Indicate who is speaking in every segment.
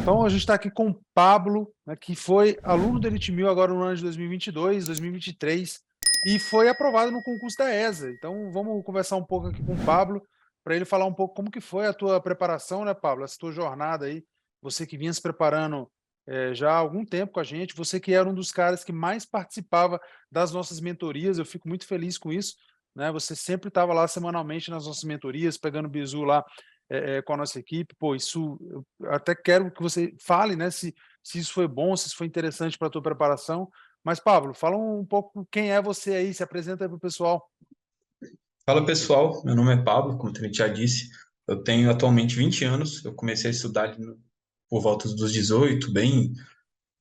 Speaker 1: Então a gente está aqui com o Pablo, né, que foi aluno do Elite 1000 agora no ano de 2022, 2023 e foi aprovado no concurso da ESA. Então vamos conversar um pouco aqui com o Pablo para ele falar um pouco como que foi a tua preparação, né, Pablo? Essa tua jornada aí, você que vinha se preparando já há algum tempo com a gente, você que era um dos caras que mais participava das nossas mentorias, eu fico muito feliz com isso, né? Você sempre estava lá semanalmente nas nossas mentorias, pegando bizu lá com a nossa equipe. Pô, isso eu até quero que você fale, né, se isso foi bom, se isso foi interessante para a tua preparação. Mas, Pablo, fala um pouco quem é você aí, se apresenta aí para o pessoal.
Speaker 2: Fala pessoal, meu nome é Pablo, como o Trent já disse, eu tenho atualmente 20 anos, eu comecei a estudar por volta dos 18, bem,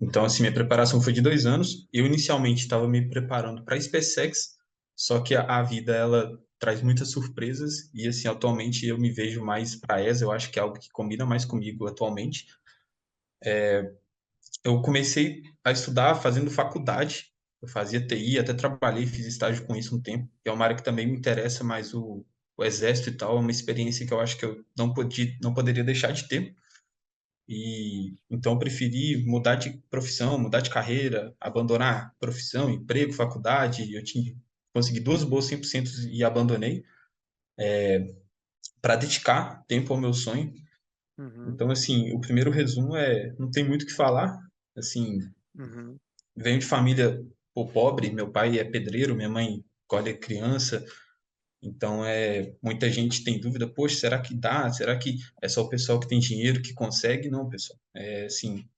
Speaker 2: então assim, minha preparação foi de 2 anos, eu inicialmente estava me preparando para a SpaceX, só que a vida ela traz muitas surpresas e assim, atualmente eu me vejo mais para a ESA, eu acho que é algo que combina mais comigo atualmente. Eu comecei a estudar fazendo faculdade. Eu fazia TI, até trabalhei, fiz estágio com isso um tempo. É uma área que também me interessa mais o exército e tal. É uma experiência que eu acho que eu não poderia deixar de ter. E então eu preferi mudar de profissão, mudar de carreira, abandonar profissão, emprego, faculdade. Eu tinha consegui duas bolsas 100% e abandonei para dedicar tempo ao meu sonho.
Speaker 1: Uhum,
Speaker 2: Então, assim, o primeiro resumo é, não tem muito o que falar. Assim,
Speaker 1: uhum,
Speaker 2: venho de família pobre, meu pai é pedreiro, minha mãe colhe criança, então muita gente tem dúvida, poxa, será que dá? Será que é só o pessoal que tem dinheiro que consegue? Não, pessoal. É assim,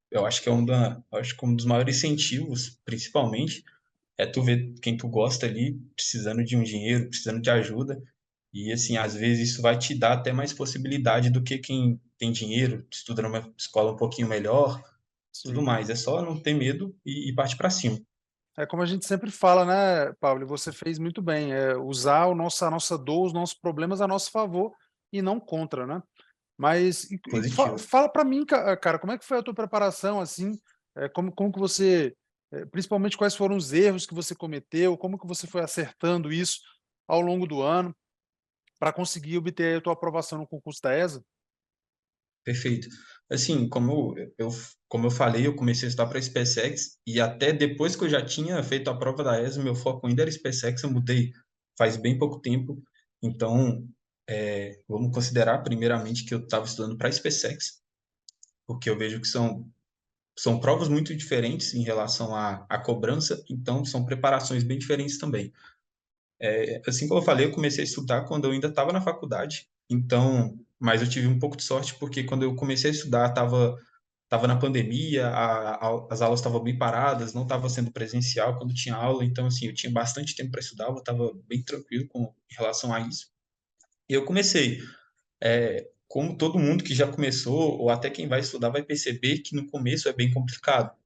Speaker 2: eu acho que acho que um dos maiores incentivos, principalmente, é tu ver quem tu gosta ali precisando de um dinheiro, precisando de ajuda. E assim, às vezes isso vai te dar até mais possibilidade do que quem tem dinheiro, estuda numa escola um pouquinho melhor, tudo
Speaker 1: sim.
Speaker 2: mais. É só não ter medo e partir para cima.
Speaker 1: É como a gente sempre fala, né, Pablo, e você fez muito bem, usar a nossa dor, os nossos problemas a nosso favor e não contra, né? Mas
Speaker 2: Positivo.
Speaker 1: fala para mim, cara, como é que foi a tua preparação, assim, como que você, principalmente quais foram os erros que você cometeu, como que você foi acertando isso ao longo do ano para conseguir obter a tua aprovação no concurso da ESA?
Speaker 2: Perfeito. Assim, como eu falei, eu comecei a estudar para SpaceX e até depois que eu já tinha feito a prova da ESA, meu foco ainda era SpaceX, eu mudei faz bem pouco tempo. Então, vamos considerar primeiramente que eu estava estudando para SpaceX, porque eu vejo que são provas muito diferentes em relação à cobrança, então são preparações bem diferentes também. Assim como eu falei, eu comecei a estudar quando eu ainda estava na faculdade, então, mas eu tive um pouco de sorte porque quando eu comecei a estudar, estava na pandemia, as aulas estavam bem paradas, não estava sendo presencial quando tinha aula, então assim, eu tinha bastante tempo para estudar, eu estava bem tranquilo em relação a isso. E eu comecei, como todo mundo que já começou, ou até quem vai estudar vai perceber que no começo é bem complicado.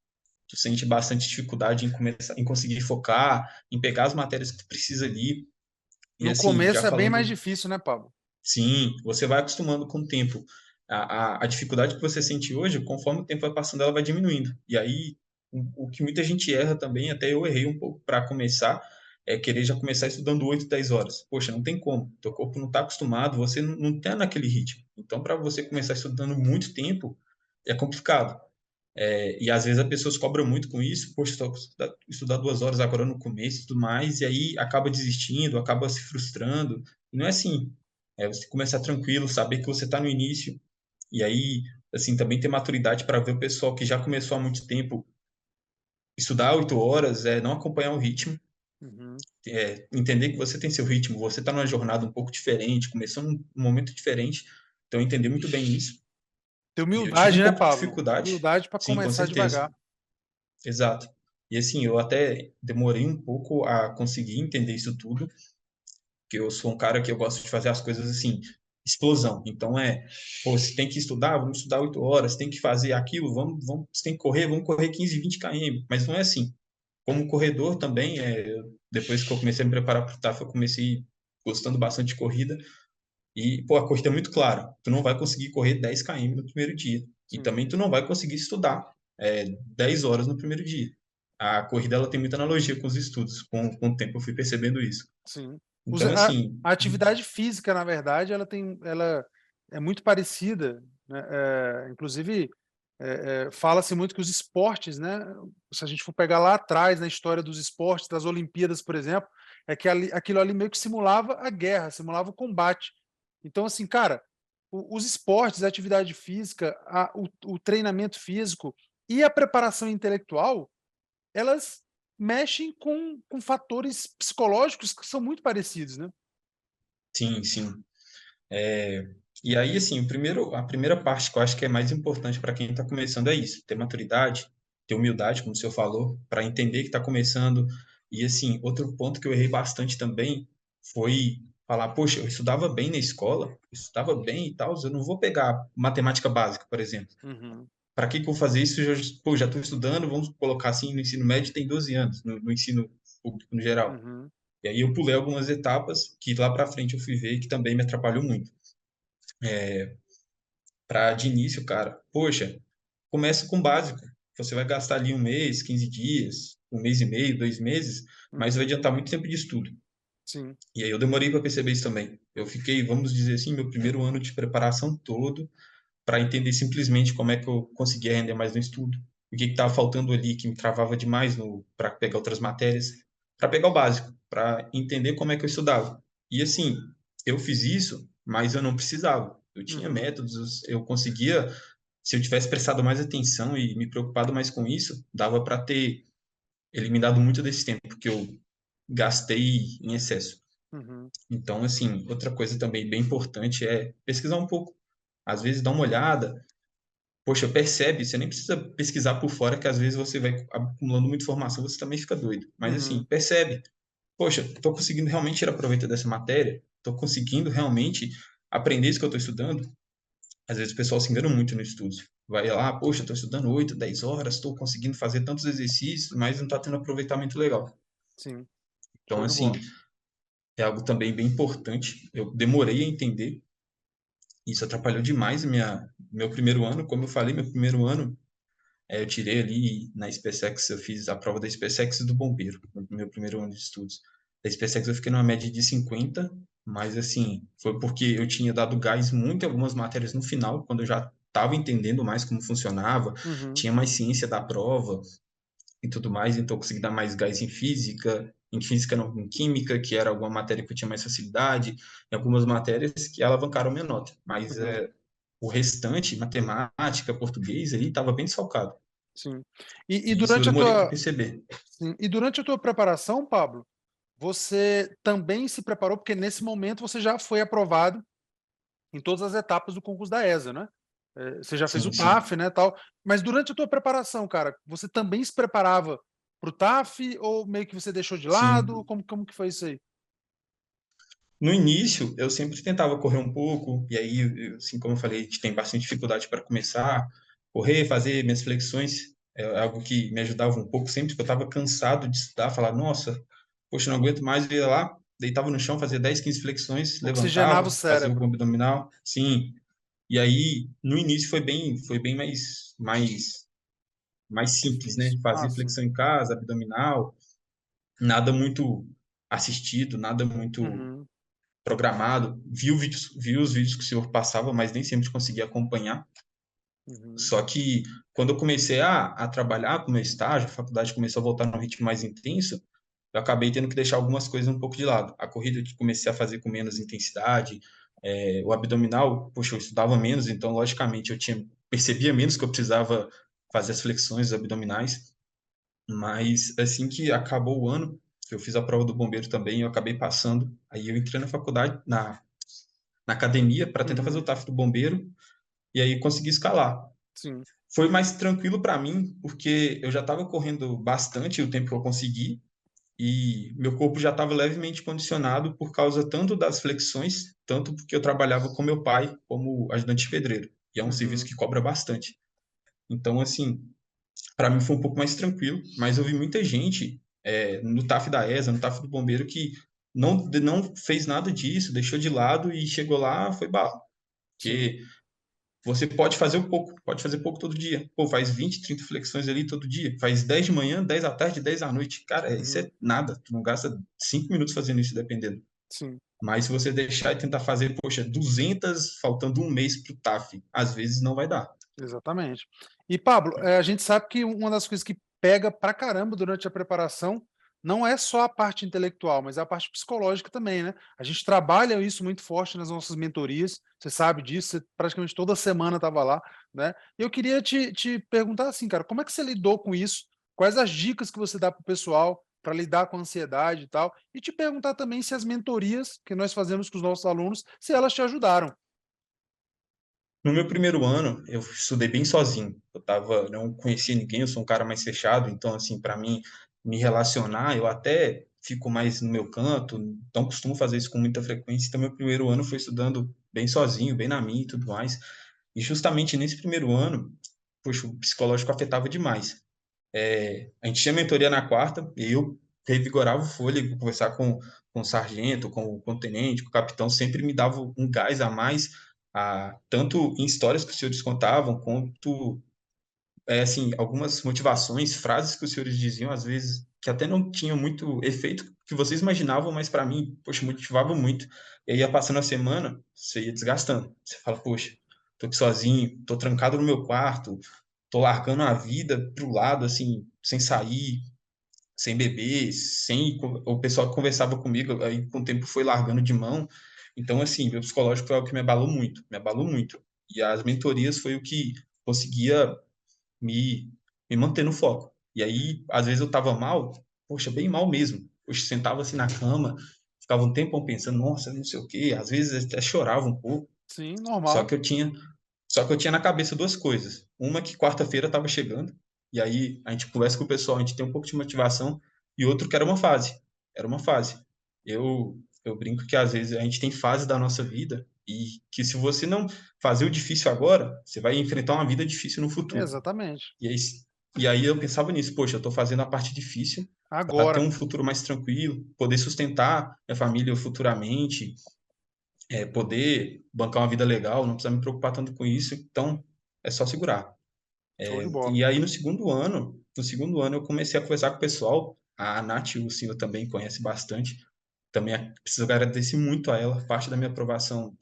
Speaker 2: Tu sente bastante dificuldade em começar, em conseguir focar, em pegar as matérias que tu precisa ali. E
Speaker 1: No
Speaker 2: assim, já
Speaker 1: começo é bem mais
Speaker 2: falando,
Speaker 1: difícil, né, Pablo?
Speaker 2: sim, você vai acostumando com o tempo. A dificuldade que você sente hoje, conforme o tempo vai passando, ela vai diminuindo. E aí, o que muita gente erra também, até eu errei um pouco para começar, é querer já começar estudando 8 10 horas. Poxa, não tem como. Teu corpo não está acostumado, você não está naquele ritmo. Então, para você começar estudando muito tempo, é complicado. E às vezes as pessoas cobram muito com isso, poxa, estou estudar 2 horas agora no começo e tudo mais, e aí acaba desistindo, acaba se frustrando. E não é assim. É você começar tranquilo, saber que você está no início, e aí, assim, também ter maturidade para ver o pessoal que já começou há muito tempo estudar 8 horas, não acompanhar o ritmo,
Speaker 1: Uhum.
Speaker 2: entender que você tem seu ritmo, você está numa jornada um pouco diferente, começou num momento diferente, então entender muito bem isso.
Speaker 1: Ter
Speaker 2: E eu tive
Speaker 1: humildade,
Speaker 2: um
Speaker 1: né,
Speaker 2: pouco de
Speaker 1: Pablo?
Speaker 2: dificuldade,
Speaker 1: Humildade para
Speaker 2: sim, com
Speaker 1: começar
Speaker 2: certeza.
Speaker 1: devagar.
Speaker 2: Exato. E assim, eu até demorei um pouco a conseguir entender isso tudo, porque eu sou um cara que eu gosto de fazer as coisas assim, explosão. Então pô, se tem que estudar, vamos estudar 8 horas, se tem que fazer aquilo, se tem que correr, vamos correr 15, 20 km. Mas não é assim. Como corredor também, depois que eu comecei a me preparar para o TAF, eu comecei gostando bastante de corrida. E, pô, a corrida é muito clara. Tu não vai conseguir correr 10 km no primeiro dia. E
Speaker 1: Sim,
Speaker 2: também tu não vai conseguir estudar 10 horas no primeiro dia. A corrida ela tem muita analogia com os estudos. Com o tempo eu fui percebendo isso.
Speaker 1: sim.
Speaker 2: Então, assim,
Speaker 1: A atividade física, na verdade, ela é muito parecida, né, inclusive Fala-se muito que os esportes, né, se a gente for pegar lá atrás na história dos esportes, das Olimpíadas, por exemplo, é que aquilo ali meio que simulava a guerra, simulava o combate. Então, assim, cara, os esportes, a atividade física, o treinamento físico e a preparação intelectual, elas mexem com fatores psicológicos que são muito parecidos, né?
Speaker 2: Sim, sim. É, e aí, assim, a primeira parte que eu acho que é mais importante para quem está começando é isso: ter maturidade, ter humildade, como o senhor falou, para entender que está começando. E, assim, outro ponto que eu errei bastante também foi falar: poxa, eu estudava bem na escola, eu estudava bem e tal, eu não vou pegar matemática básica, por exemplo.
Speaker 1: Uhum,
Speaker 2: Para que eu vou fazer isso? Pô, já estou estudando, vamos colocar assim, no ensino médio tem 12 anos, no ensino público no geral.
Speaker 1: uhum,
Speaker 2: E aí eu pulei algumas etapas que lá para frente eu fui ver que também me atrapalhou muito. Para de início, cara, poxa, começa com o básico. Você vai gastar ali um mês, 15 dias, um mês e meio, 2 meses, mas vai
Speaker 1: uhum,
Speaker 2: adiantar muito tempo de estudo.
Speaker 1: sim,
Speaker 2: E aí eu demorei para perceber isso também. Eu fiquei, vamos dizer assim, meu primeiro ano de preparação todo para entender simplesmente como é que eu conseguia render mais no estudo, o que estava faltando ali que me travava demais para pegar outras matérias, para pegar o básico, para entender como é que eu estudava. E assim, eu fiz isso, mas eu não precisava. Eu tinha
Speaker 1: uhum,
Speaker 2: métodos, eu conseguia, se eu tivesse prestado mais atenção e me preocupado mais com isso, dava para ter eliminado muito desse tempo que eu gastei em excesso.
Speaker 1: uhum,
Speaker 2: Então, assim, outra coisa também bem importante é pesquisar um pouco. Às vezes dá uma olhada, poxa, percebe, você nem precisa pesquisar por fora, que às vezes você vai acumulando muita informação, você também fica doido. Mas assim,
Speaker 1: uhum,
Speaker 2: percebe, poxa, estou conseguindo realmente tirar proveito dessa matéria, estou conseguindo realmente aprender isso que eu estou estudando. Às vezes o pessoal se engana muito no estudo. Vai lá, poxa, estou estudando 8, 10 horas, estou conseguindo fazer tantos exercícios, mas não está tendo aproveitamento legal.
Speaker 1: sim,
Speaker 2: Então,
Speaker 1: show de
Speaker 2: assim,
Speaker 1: bola.
Speaker 2: é algo também bem importante. Eu demorei a entender, isso atrapalhou demais meu primeiro ano. Como eu falei, meu primeiro ano eu tirei ali na SpaceX, eu fiz a prova da SpaceX e do bombeiro, no meu primeiro ano de estudos. Da SpaceX eu fiquei numa média de 50, mas assim, foi porque eu tinha dado gás muito em algumas matérias no final, quando eu já estava entendendo mais como funcionava,
Speaker 1: Uhum,
Speaker 2: tinha mais ciência da prova e tudo mais, então eu consegui dar mais gás em física não, em química, que era alguma matéria que eu tinha mais facilidade, em algumas matérias que alavancaram minha nota, mas
Speaker 1: uhum,
Speaker 2: o restante, matemática, português, ali estava bem desfalcado.
Speaker 1: sim. E
Speaker 2: E isso eu
Speaker 1: durante a
Speaker 2: demorei para
Speaker 1: tua
Speaker 2: perceber.
Speaker 1: sim, e durante a tua preparação, Pablo, você também se preparou, porque nesse momento você já foi aprovado em todas as etapas do concurso da ESA, né? Você já fez o
Speaker 2: Sim, sim.
Speaker 1: TAF, né, tal, mas durante a tua preparação, cara, você também se preparava para o TAF ou meio que você deixou de lado?
Speaker 2: Sim.
Speaker 1: Como que foi isso aí?
Speaker 2: No início, eu sempre tentava correr um pouco, e aí, assim como eu falei, a gente tem bastante dificuldade para começar, correr, fazer minhas flexões, é algo que me ajudava um pouco sempre, porque eu estava cansado de estudar, falar, nossa, poxa, não aguento mais, eu ia lá, deitava no chão, fazia 10, 15 flexões,
Speaker 1: Oxigenava o
Speaker 2: levantava, fazia o
Speaker 1: cérebro.
Speaker 2: abdominal, sim. E aí, no início foi bem mais simples, né?
Speaker 1: Difícil. Ah,
Speaker 2: Fazer
Speaker 1: sim.
Speaker 2: flexão em casa, abdominal, nada muito assistido, nada muito
Speaker 1: Uhum,
Speaker 2: programado, vi os vídeos que o senhor passava, mas nem sempre conseguia acompanhar.
Speaker 1: uhum,
Speaker 2: Só que quando eu comecei a trabalhar com o meu estágio, a faculdade começou a voltar num ritmo mais intenso, eu acabei tendo que deixar algumas coisas um pouco de lado. A corrida eu comecei a fazer com menos intensidade, o abdominal, poxa, eu estudava menos, então logicamente percebia menos que eu precisava fazer as flexões abdominais. Mas assim que acabou o ano, que eu fiz a prova do bombeiro também, eu acabei passando. Aí eu entrei na faculdade, na academia, para tentar fazer o
Speaker 1: uhum,
Speaker 2: TAF do bombeiro, e aí consegui escalar.
Speaker 1: sim.
Speaker 2: Foi mais tranquilo para mim, porque eu já estava correndo bastante o tempo que eu consegui, e meu corpo já estava levemente condicionado por causa tanto das flexões, tanto porque eu trabalhava com meu pai como ajudante de pedreiro, e é um serviço
Speaker 1: Uhum,
Speaker 2: que cobra bastante. Então, assim, para mim foi um pouco mais tranquilo, mas eu vi muita gente no TAF da ESA, no TAF do Bombeiro, que não fez nada disso, deixou de lado e chegou lá, foi bala.
Speaker 1: sim.
Speaker 2: Porque você pode fazer pouco todo dia. Pô, faz 20, 30 flexões ali todo dia. Faz 10 de manhã, 10 à tarde, 10 à noite. Cara, isso
Speaker 1: Uhum,
Speaker 2: é nada. Tu não gasta 5 minutos fazendo isso, dependendo.
Speaker 1: sim.
Speaker 2: Mas se você deixar e tentar fazer, poxa, 200 faltando um mês pro TAF, às vezes não vai dar.
Speaker 1: Exatamente. E, Pablo, a gente sabe que uma das coisas que pega pra caramba durante a preparação não é só a parte intelectual, mas a parte psicológica também, né? A gente trabalha isso muito forte nas nossas mentorias, você sabe disso, você praticamente toda semana estava lá, né? E eu queria te perguntar assim, cara, como é que você lidou com isso? Quais as dicas que você dá para o pessoal para lidar com a ansiedade e tal? E te perguntar também se as mentorias que nós fazemos com os nossos alunos, se elas te ajudaram.
Speaker 2: No meu primeiro ano, eu estudei bem sozinho. Não conhecia ninguém, eu sou um cara mais fechado, então, assim, para mim me relacionar, eu até fico mais no meu canto, não costumo fazer isso com muita frequência. Então, meu primeiro ano foi estudando bem sozinho, bem na minha e tudo mais. E justamente nesse primeiro ano, poxa, o psicológico afetava demais. A gente tinha mentoria na quarta e eu revigorava o fôlego, conversar com o sargento, com o tenente, com o capitão, sempre me dava um gás a mais, tanto em histórias que os senhores contavam, quanto assim, algumas motivações, frases que os senhores diziam, às vezes, que até não tinham muito efeito que vocês imaginavam, mas para mim, poxa, motivava muito. E aí ia passando a semana, você ia desgastando. Você fala, poxa, tô aqui sozinho, tô trancado no meu quarto, tô largando a vida pro lado, assim, sem sair, sem beber, sem o pessoal que conversava comigo, aí com o tempo foi largando de mão. Então, assim, meu psicológico foi algo que me abalou muito, me abalou muito. E as mentorias foi o que conseguia me, me manter no foco. E aí, às vezes eu tava mal, poxa, bem mal mesmo. Poxa, sentava assim na cama, ficava um tempão pensando, nossa, não sei o quê, às vezes até chorava um pouco.
Speaker 1: Sim,
Speaker 2: Só
Speaker 1: normal.
Speaker 2: que eu tinha, só que eu tinha na cabeça duas coisas. Uma que quarta-feira estava chegando, e aí a gente conversa com o pessoal, a gente tem um pouco de motivação, e outro que era uma fase. Era uma fase. Eu brinco que às vezes a gente tem fase da nossa vida e que se você não fazer o difícil agora, você vai enfrentar uma vida difícil no futuro.
Speaker 1: Exatamente.
Speaker 2: E aí, e aí eu pensava nisso, poxa, eu estou fazendo a parte difícil para ter
Speaker 1: Agora.
Speaker 2: um futuro mais tranquilo, poder sustentar minha família futuramente, poder bancar uma vida legal, não precisar me preocupar tanto com isso, então é só segurar.
Speaker 1: Show de bola.
Speaker 2: E aí no segundo ano eu comecei a conversar com o pessoal, a Nath, o senhor também conhece bastante, também preciso agradecer muito a ela, parte da minha aprovação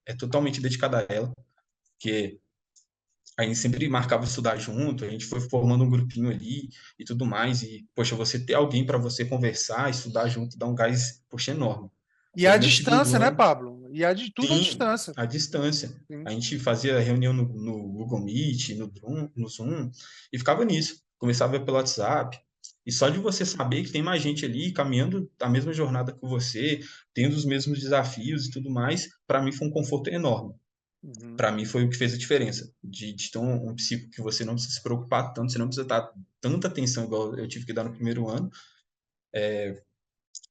Speaker 2: é totalmente dedicada a ela, porque a gente sempre marcava estudar junto, a gente foi formando um grupinho ali e tudo mais, e poxa, você ter alguém para você conversar, estudar junto, dá um gás, poxa, enorme.
Speaker 1: E
Speaker 2: E
Speaker 1: a
Speaker 2: aí no segundo
Speaker 1: distância, né,
Speaker 2: ano,
Speaker 1: Pablo? E a de tudo à
Speaker 2: sim,
Speaker 1: distância.
Speaker 2: à distância.
Speaker 1: Sim.
Speaker 2: A gente fazia reunião no Google Meet, no Zoom, e ficava nisso. Começava pelo WhatsApp. E só de você saber que tem mais gente ali caminhando a mesma jornada que você, tendo os mesmos desafios e tudo mais, para mim foi um conforto enorme.
Speaker 1: Uhum.
Speaker 2: Para mim foi o que fez a diferença. De ter um psico que você não precisa se preocupar tanto, você não precisa dar tanta atenção igual eu tive que dar no primeiro ano,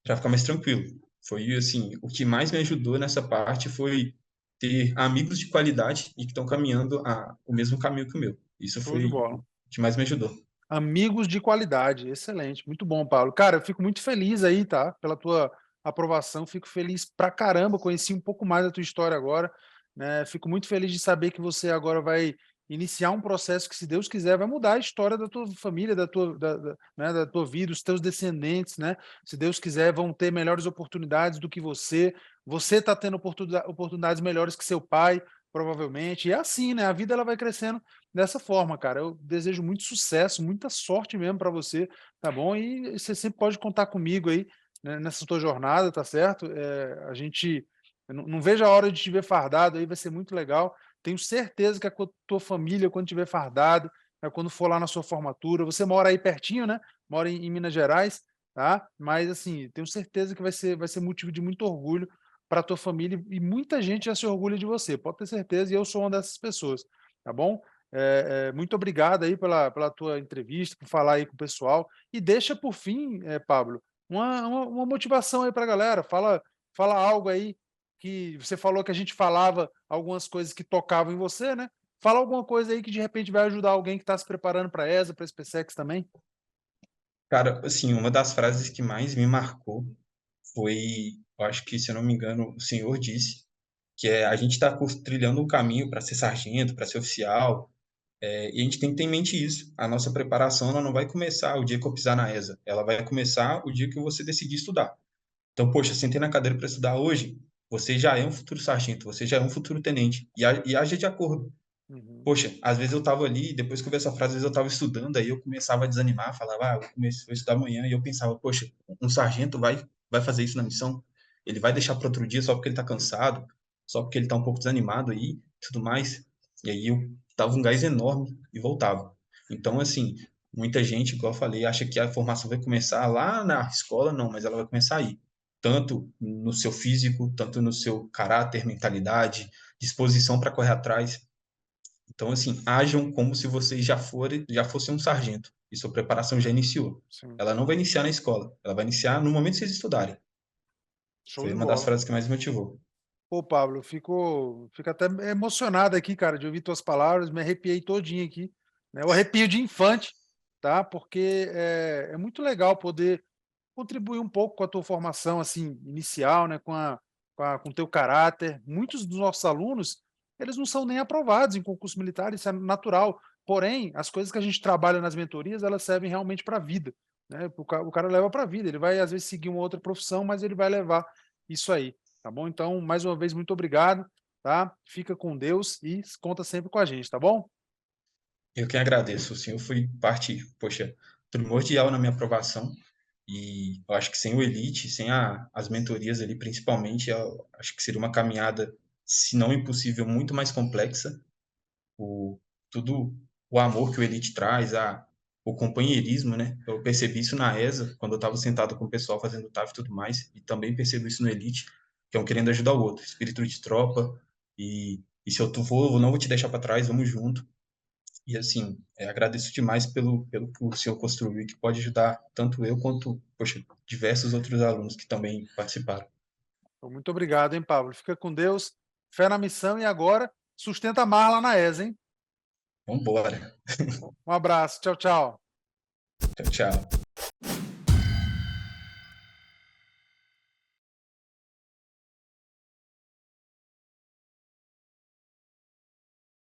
Speaker 2: para ficar mais tranquilo. Foi assim, o que mais me ajudou nessa parte foi ter amigos de qualidade e que estão caminhando o mesmo caminho que o meu. Isso
Speaker 1: Show de
Speaker 2: foi
Speaker 1: bola.
Speaker 2: o que mais me ajudou.
Speaker 1: Amigos de qualidade, excelente, muito bom, Paulo. Cara, eu fico muito feliz aí, tá? Pela tua aprovação, fico feliz pra caramba, conheci um pouco mais da tua história agora, né? Fico muito feliz de saber que você agora vai iniciar um processo que, se Deus quiser, vai mudar a história da tua família, né, da tua vida, os teus descendentes, né? Se Deus quiser, vão ter melhores oportunidades do que você. Você está tendo oportunidades melhores que seu pai, provavelmente. E é assim, né? A vida ela vai crescendo dessa forma, cara. Eu desejo muito sucesso, muita sorte mesmo para você, tá bom? E você sempre pode contar comigo aí, né, nessa tua jornada, tá certo? A gente eu não vejo a hora de te ver fardado aí, vai ser muito legal. Tenho certeza que a tua família, quando tiver fardado, quando for lá na sua formatura, você mora aí pertinho, né? Mora em Minas Gerais, tá? Mas assim, tenho certeza que vai ser motivo de muito orgulho para a tua família e muita gente já se orgulha de você, pode ter certeza, e eu sou uma dessas pessoas, tá bom? Muito obrigado aí pela tua entrevista, por falar aí com o pessoal. E deixa por fim, Pablo, uma motivação aí para a galera. Fala algo aí que você falou que a gente falava algumas coisas que tocavam em você, né? Fala alguma coisa aí que de repente vai ajudar alguém que está se preparando para a ESA, para a SpaceX também.
Speaker 2: Cara, assim, uma das frases que mais me marcou foi, eu acho que, se eu não me engano, o senhor disse, que a gente está trilhando um caminho para ser sargento, para ser oficial, e a gente tem que ter em mente isso. A nossa preparação ela não vai começar o dia que eu pisar na ESA, ela vai começar o dia que você decidir estudar. Então, poxa, sentei na cadeira para estudar hoje, você já é um futuro sargento, você já é um futuro tenente, e age de acordo.
Speaker 1: Uhum.
Speaker 2: Poxa, às vezes eu estava ali, depois que eu vi essa frase, às vezes eu estava estudando, aí eu começava a desanimar, falava, vou estudar amanhã, e eu pensava, poxa, um sargento vai fazer isso na missão? Ele vai deixar para outro dia só porque ele está cansado, só porque ele está um pouco desanimado aí, tudo mais. E aí eu tava um gás enorme e voltava. Então, assim, muita gente, igual eu falei, acha que a formação vai começar lá na escola, não, mas ela vai começar aí. Tanto no seu físico, tanto no seu caráter, mentalidade, disposição para correr atrás. Então, assim, ajam como se vocês já fossem um sargento e sua preparação já iniciou.
Speaker 1: Sim.
Speaker 2: Ela não vai iniciar na escola, ela vai iniciar no momento que vocês estudarem.
Speaker 1: Show
Speaker 2: Foi
Speaker 1: de
Speaker 2: uma das
Speaker 1: bola.
Speaker 2: frases que mais me motivou.
Speaker 1: Pô, Pablo, fico até emocionado aqui, cara, de ouvir tuas palavras, me arrepiei todinho aqui, né? O arrepio de infante, tá? Porque é muito legal poder contribuir um pouco com a tua formação assim inicial, né? Com o teu caráter. Muitos dos nossos alunos, eles não são nem aprovados em concurso militar, isso é natural. Porém, as coisas que a gente trabalha nas mentorias, elas servem realmente para a vida, né? O cara leva para a vida. Ele vai às vezes seguir uma outra profissão, mas ele vai levar isso aí. Tá bom? Então, mais uma vez, muito obrigado, tá? Fica com Deus e conta sempre com a gente, tá bom?
Speaker 2: Eu que agradeço, o senhor foi parte, poxa, primordial na minha aprovação. E eu acho que sem o Elite, sem as mentorias ali, principalmente, eu acho que seria uma caminhada, se não impossível, muito mais complexa. O, tudo o amor que o Elite traz, o companheirismo, né? Eu percebi isso na ESA, quando eu estava sentado com o pessoal fazendo TAF e tudo mais, e também percebo isso no Elite, que é um querendo ajudar o outro, espírito de tropa, e se eu vou, eu não vou te deixar para trás, vamos junto. E assim, agradeço demais pelo que o senhor construiu, que pode ajudar tanto eu quanto, poxa, diversos outros alunos que também participaram.
Speaker 1: Então, muito obrigado, hein, Pablo? Fica com Deus, fé na missão e agora sustenta a marra lá na ESA, hein?
Speaker 2: Vamos embora.
Speaker 1: Um abraço, tchau, tchau.
Speaker 2: Tchau, tchau.